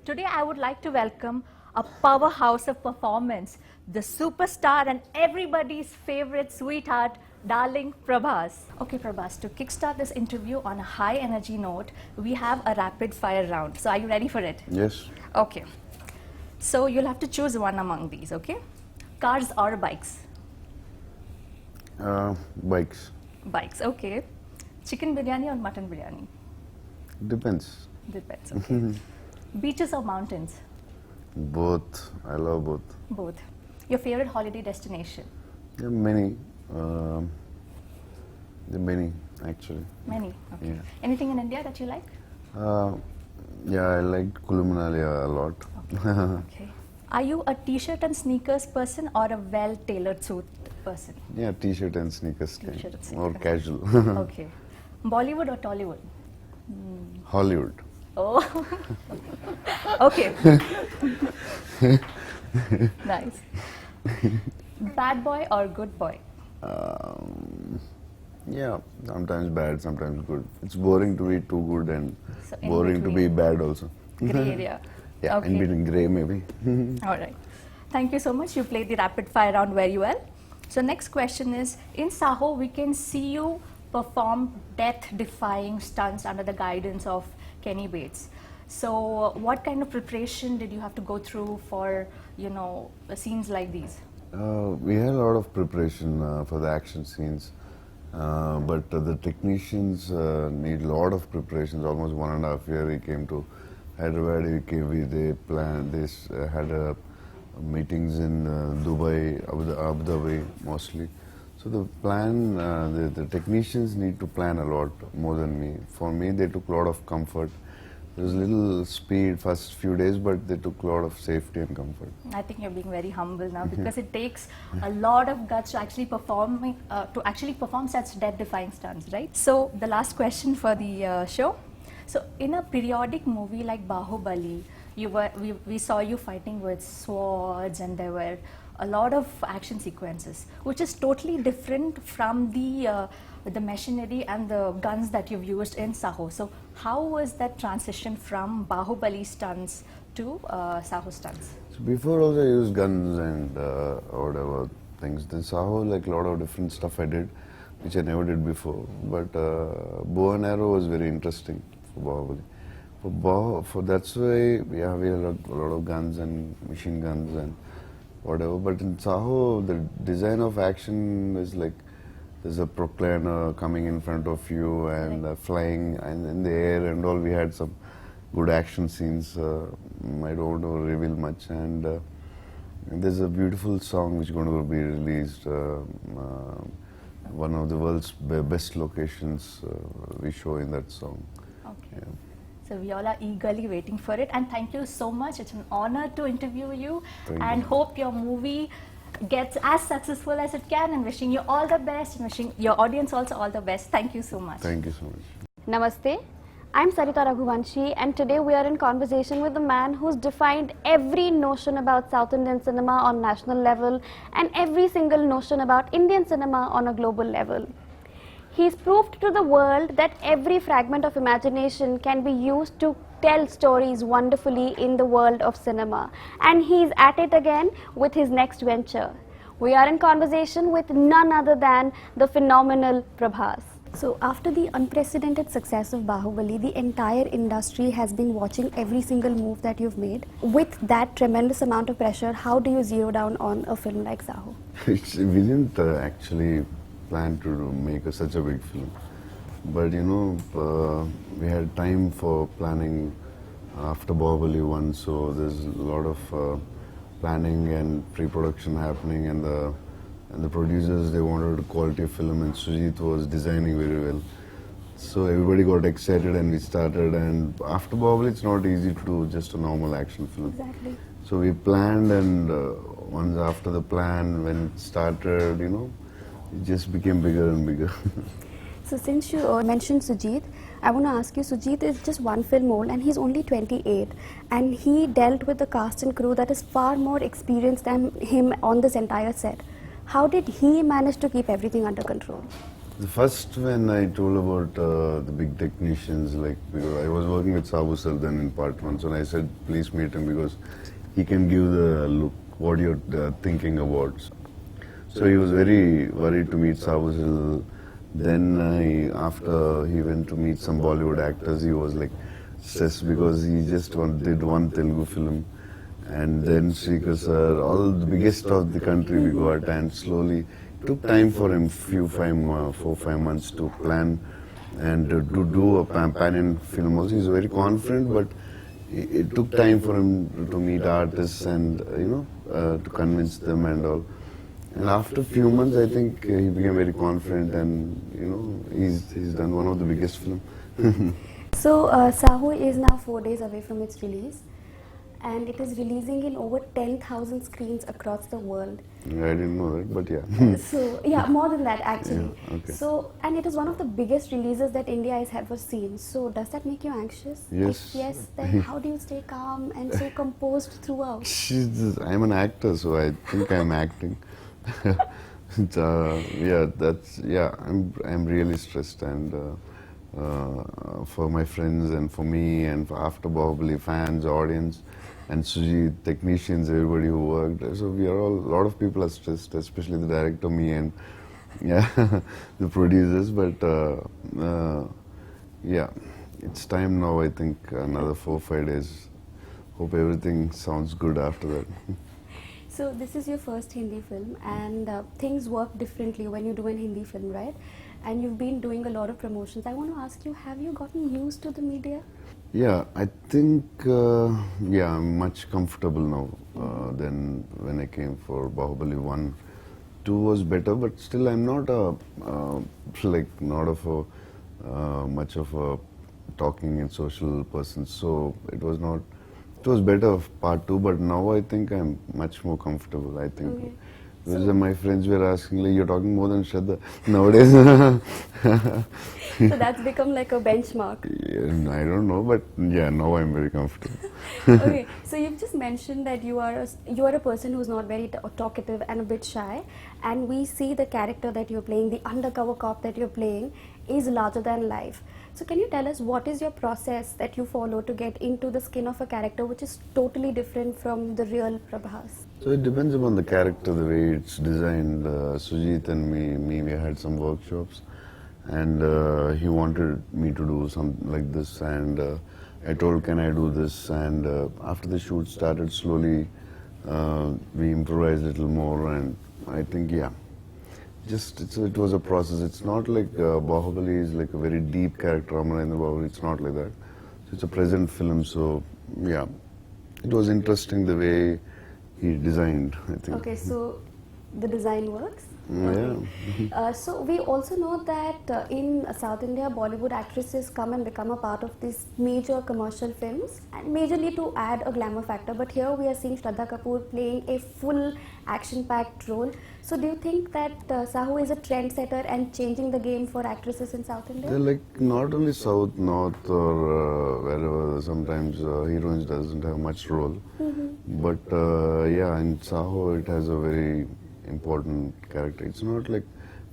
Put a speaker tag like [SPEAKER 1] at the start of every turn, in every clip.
[SPEAKER 1] Today I would like to welcome a powerhouse of performance, the superstar and everybody's favorite sweetheart, darling Prabhas. Okay Prabhas, to kickstart this interview on a high energy note, we have a rapid fire round. So are you ready for it?
[SPEAKER 2] Yes.
[SPEAKER 1] Okay. So you'll have to choose one among these, okay? Cars or bikes?
[SPEAKER 2] Bikes.
[SPEAKER 1] Bikes, okay. Chicken biryani or mutton biryani?
[SPEAKER 2] Depends.
[SPEAKER 1] Depends, okay. Beaches or mountains?
[SPEAKER 2] Both. I love both.
[SPEAKER 1] Both. Your favorite holiday destination?
[SPEAKER 2] There are many. There are many actually.
[SPEAKER 1] Many, okay.
[SPEAKER 2] Yeah.
[SPEAKER 1] Anything in India that you like?
[SPEAKER 2] Yeah, I like Kulu Manali a lot.
[SPEAKER 1] Okay. Okay. Are you a t-shirt and sneakers person or a well-tailored suit person?
[SPEAKER 2] Yeah, t-shirt and sneakers.
[SPEAKER 1] T-shirt and
[SPEAKER 2] Or
[SPEAKER 1] sneakers.
[SPEAKER 2] casual.
[SPEAKER 1] Okay. Bollywood or Tollywood?
[SPEAKER 2] Hollywood.
[SPEAKER 1] Oh. Okay. Nice. Bad boy or good boy?
[SPEAKER 2] Yeah, sometimes bad, sometimes good. It's boring to be too good and
[SPEAKER 1] So in
[SPEAKER 2] boring to be
[SPEAKER 1] between.
[SPEAKER 2] bad also.
[SPEAKER 1] Gray area.
[SPEAKER 2] Yeah,
[SPEAKER 1] Okay.
[SPEAKER 2] in between grey maybe.
[SPEAKER 1] All right. Thank you so much. You played the rapid fire round very well. So next question is, in Saaho, we can see you perform death-defying stunts under the guidance of Kenny Bates. So what kind of preparation did you have to go through for, scenes like these?
[SPEAKER 2] We had a lot of preparation for the action scenes, but the technicians need a lot of preparations. Almost 1.5 years. He came to Hyderabad. They planned this, had meetings in Dubai, Abu Dhabi mostly. So the plan, the technicians need to plan a lot more than me. For me, they took a lot of comfort. There was little speed first few days, but they took a lot of safety and comfort.
[SPEAKER 1] I think you're being very humble now because it takes a lot of guts to actually perform such death-defying stunts, right? So the last question for the show. So in a periodic movie like Bahubali, we saw you fighting with swords, and there were a lot of action sequences, which is totally different from the machinery and the guns that you've used in Saaho. So how was that transition from Bahubali stunts to Saaho stunts?
[SPEAKER 2] So before also I used guns and whatever things. Then Saaho, like a lot of different stuff I did, which I never did before. But bow and arrow was very interesting for Bahubali. For that's why we had a lot of guns and machine guns and whatever. But in Saaho, the design of action is like there's a propeller coming in front of you and flying and in the air and all. We had some good action scenes. I don't want to reveal much. And there's a beautiful song which is going to be released. One of the world's best locations we show in that song.
[SPEAKER 1] Okay.
[SPEAKER 2] Yeah.
[SPEAKER 1] So we all are eagerly waiting for it, and thank you so much. It's an honor to interview you,
[SPEAKER 2] Thank you.
[SPEAKER 1] hope your movie gets as successful as it can, and wishing you all the best and wishing your audience also all the best. Thank you so much.
[SPEAKER 2] Thank you so much.
[SPEAKER 3] Namaste, I'm Sarita Raghuvanshi, and today we are in conversation with a man who's defined every notion about South Indian cinema on national level and every single notion about Indian cinema on a global level. He's proved to the world that every fragment of imagination can be used to tell stories wonderfully in the world of cinema. And he's at it again with his next venture. We are in conversation with none other than the phenomenal Prabhas. So after the unprecedented success of Bahubali, the entire industry has been watching every single move that you've made. With that tremendous amount of pressure, how do you zero down on a film like Saaho?
[SPEAKER 2] We didn't actually plan to make such a big film, but we had time for planning after Bahubali 1, so there's a lot of planning and pre-production happening, and the producers, they wanted a quality film, and Sujit was designing very well. So everybody got excited and we started, and after Bahubali it's not easy to do just a normal action film.
[SPEAKER 3] Exactly.
[SPEAKER 2] So we planned, and once after the plan, when it started, it just became bigger and bigger.
[SPEAKER 3] So since you mentioned Sujit, I want to ask you, Sujit is just one film old and he's only 28, and he dealt with the cast and crew that is far more experienced than him on this entire set. How did he manage to keep everything under control?
[SPEAKER 2] The first when I told about the big technicians, like because I was working with Saaho then in part one, so I said please meet him because he can give the look what you're thinking about. So he was very worried to meet Saaho. Then after he went to meet some Bollywood actors, he was like stressed because he just did one Telugu film. And then Srikhar sir, all the biggest of the country we got, and slowly it took time for him, 4-5 months to plan and to do a pan-Indian film also. He's very confident, but it took time for him to meet artists and to convince them and all. And after a few months, I think he became very confident, and he's done one of the biggest films.
[SPEAKER 3] So Saaho is now 4 days away from its release, and it is releasing in over 10,000 screens across the world.
[SPEAKER 2] I didn't know that, but yeah.
[SPEAKER 3] So yeah, more than that actually.
[SPEAKER 2] Yeah, okay.
[SPEAKER 3] So, and it is one of the biggest releases that India has ever seen. So does that make you anxious?
[SPEAKER 2] Yes.
[SPEAKER 3] If yes, then how do you stay calm and so composed throughout?
[SPEAKER 2] I'm an actor, so I think I'm acting. I'm really stressed, and for my friends and for me and for after Bahubali fans, audience, and Suji technicians, everybody who worked. So we are all, a lot of people are stressed, especially the director, me, and the producers. But it's time now. I think another 4-5 days. Hope everything sounds good after that.
[SPEAKER 3] So this is your first Hindi film, and things work differently when you do an Hindi film, right? And you've been doing a lot of promotions. I want to ask you, have you gotten used to the media?
[SPEAKER 2] Yeah, I think I'm much comfortable now than when I came for Bahubali 1. 2 was better, but still I'm not much of a talking and social person. So it was better part 2, but now I think I'm much more comfortable. I think.
[SPEAKER 3] Okay.
[SPEAKER 2] Because my friends were asking, like, you're talking more than Shraddha nowadays.
[SPEAKER 3] So that's become like a benchmark.
[SPEAKER 2] Yeah, I don't know, but yeah, now I'm very comfortable.
[SPEAKER 3] Okay, so you've just mentioned that you are a person who's not very talkative and a bit shy, and we see the character that you're playing, the undercover cop that you're playing, is larger than life. So can you tell us what is your process that you follow to get into the skin of a character which is totally different from the real Prabhas?
[SPEAKER 2] So it depends upon the character, the way it's designed. Sujit and me, we had some workshops, and he wanted me to do something like this, and I told, can I do this? And after the shoot started, slowly we improvised a little more, and I think, it was a process. It's not like Bahubali is like a very deep character, Ramananda Bahubali. It's not like that. So it's a present film, so yeah, it was interesting the way he designed, I think.
[SPEAKER 3] Okay, so the design works?
[SPEAKER 2] Yeah.
[SPEAKER 3] So we also know that in South India, Bollywood actresses come and become a part of these major commercial films, and majorly to add a glamour factor. But here we are seeing Shraddha Kapoor playing a full action-packed role. So do you think that Saaho is a trendsetter and changing the game for actresses in South India?
[SPEAKER 2] They're like not only South, North, or wherever. Sometimes heroines doesn't have much role, but in Saaho it has a very important character. It's not like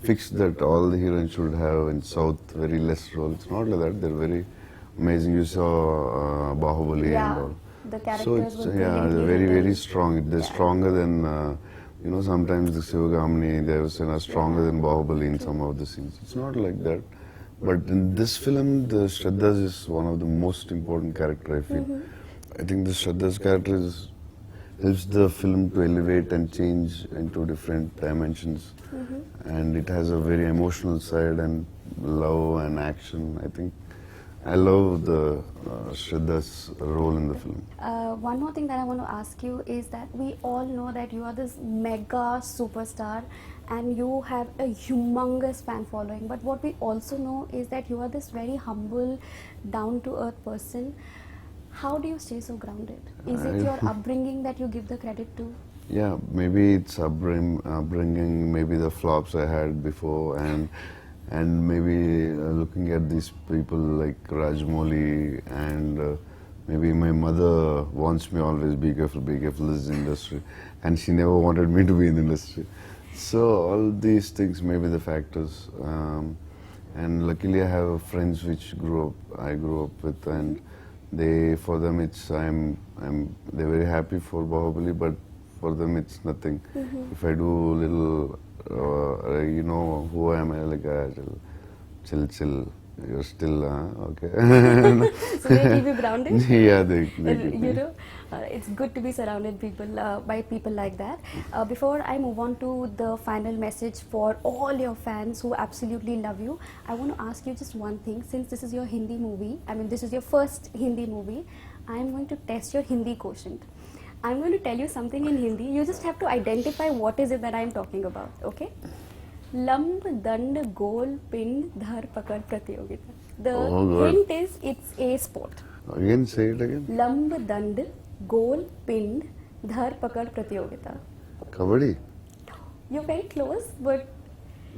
[SPEAKER 2] fixed that all the heroines should have in South very less role. It's not like that. They're very amazing. You saw Bahubali and all.
[SPEAKER 3] The characters
[SPEAKER 2] So it's
[SPEAKER 3] were
[SPEAKER 2] they're very strong. They're stronger than sometimes the Sivagamini, they are stronger than Bahubali in some of the scenes. It's not like that. But in this film, the Shraddha's is one of the most important character, I feel. I think the Shraddha's character helps the film to elevate and change into different dimensions. And it has a very emotional side and love and action. I think I love the Shraddha's role in the film.
[SPEAKER 3] One more thing that I want to ask you is that we all know that you are this mega superstar and you have a humongous fan following. But what we also know is that you are this very humble, down-to-earth person. How do you stay so grounded? Is it your upbringing that you give the credit to?
[SPEAKER 2] Yeah, maybe it's upbringing, maybe the flops I had before, and maybe looking at these people like Rajmouli, and maybe my mother wants me always be careful, this is industry, and she never wanted me to be in the industry. So all these things may be the factors, and luckily I have friends which I grew up with, and for them they're very happy for Bahubali, but for them it's nothing. If I do little, you know who I am, like chill. You're still okay.
[SPEAKER 3] So they keep you grounded?
[SPEAKER 2] Yeah, they keep
[SPEAKER 3] You
[SPEAKER 2] me.
[SPEAKER 3] know, it's good to be surrounded by people like that. Before I move on to the final message for all your fans who absolutely love you, I want to ask you just one thing. Since this is your Hindi movie, this is your first Hindi movie, I'm going to test your Hindi quotient. I'm going to tell you something in Hindi. You just have to identify what is it that I'm talking about, okay? Lamb, dand, goal, pind, dhar, pakad, pratiyogita. The hint is it's a sport.
[SPEAKER 2] Again, say it again.
[SPEAKER 3] Lamb, dand, goal, pind, dhar, pakad, pratiyogita.
[SPEAKER 2] Kabaddi.
[SPEAKER 3] You're very close, but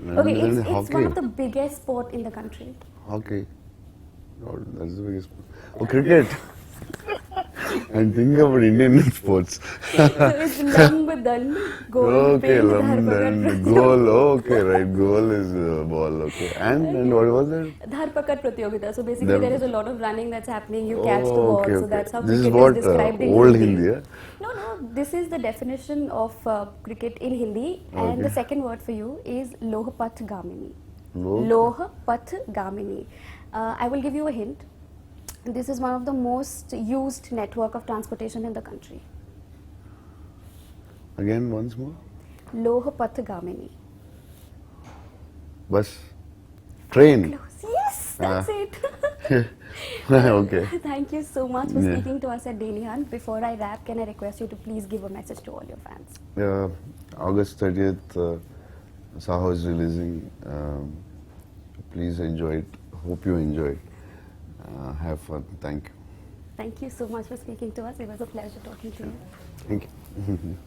[SPEAKER 2] Okay,
[SPEAKER 3] it's
[SPEAKER 2] hockey.
[SPEAKER 3] one of the biggest sport in the country.
[SPEAKER 2] Hockey. God, that's the biggest one. Oh, cricket. And think about Indian sports.
[SPEAKER 3] So it's lamb, dand, goal,
[SPEAKER 2] Okay,
[SPEAKER 3] pind, dhar,
[SPEAKER 2] lamb,
[SPEAKER 3] pakad,
[SPEAKER 2] and
[SPEAKER 3] pratiyogita.
[SPEAKER 2] goal. Okay, right. Goal is ball. Okay. And what was that?
[SPEAKER 3] Dhar pakad pratiyogita. So basically
[SPEAKER 2] Then-
[SPEAKER 3] there is a lot of running that's happening. You catch the ball.
[SPEAKER 2] Okay,
[SPEAKER 3] So that's how
[SPEAKER 2] This
[SPEAKER 3] cricket
[SPEAKER 2] is what
[SPEAKER 3] is described in
[SPEAKER 2] old
[SPEAKER 3] Hindi.
[SPEAKER 2] Hindi.
[SPEAKER 3] No, this is the definition of cricket in Hindi. And
[SPEAKER 2] Okay.
[SPEAKER 3] the second word for you is Lohpath Gamini.
[SPEAKER 2] Loh?
[SPEAKER 3] Lohpath Gamini. I will give you a hint. This is one of the most used network of transportation in the country.
[SPEAKER 2] Again, once more.
[SPEAKER 3] Lohpath Gamini.
[SPEAKER 2] Bus. Train.
[SPEAKER 3] Yes, that's it.
[SPEAKER 2] Okay.
[SPEAKER 3] Thank you so much for
[SPEAKER 2] Yeah.
[SPEAKER 3] speaking to us at Daily Hunt. Before I wrap, can I request you to please give a message to all your fans?
[SPEAKER 2] August 30th, Saaho is releasing. Please enjoy it. Hope you enjoy it. Have fun. Thank you.
[SPEAKER 3] Thank you so much for speaking to us. It was a pleasure talking to you.
[SPEAKER 2] Thank you.